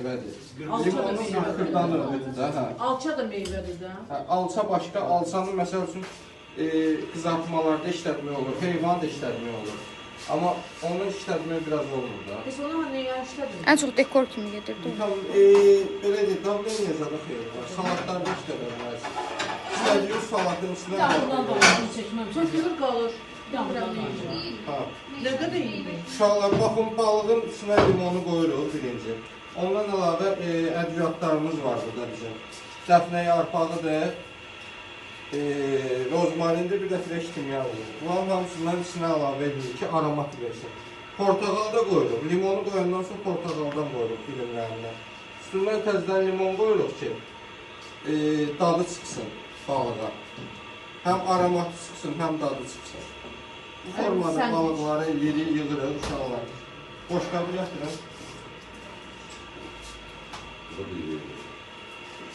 meyvədir. Alça da Limonun meyvədir. kırdanırdır da. Hə. Alça da meyvədir də. Hə, alça başqa, alçanı məsəl üçün qızartmalarda işlətmək olur, heyvan da işlətmək olur. Amma onu işlətmək biraz olmur da. Biz onu nəyə işlədir? Ən çox dekor kimi gedirdi. Belə deyil, davleniyyə zadə xeyir var. Salatlarda işlədə bilərsin. İstədiyiniz salatın üstünə Yağından dolayı çəkməm. Çox yığır qalır. Yağından yiyir. Ha. Nə qədər yiyir? Uşaqlar, baxın, balığın içinə limonu qoyuruq birinci. Ondan əlavə ədviyyatlarımız var burada bizim. Dəfnə yarpağıdır, rozmarindir, bir də fresh kimya olur. Bunların hamısından içinə əlavə edilir ki, aromat versin. Portaqal da qoyuruq. Limonu qoyandan sonra portaqaldan qoyuruq dilimlərindən. Üstündən təzədən limon qoyuruq ki, dadı çıxsın balığa. Həm aromatı çıxsın, həm dadı çıxsın. Bu formada balıqları yığırıq uşaqlar. Boş qəbul yapırıq.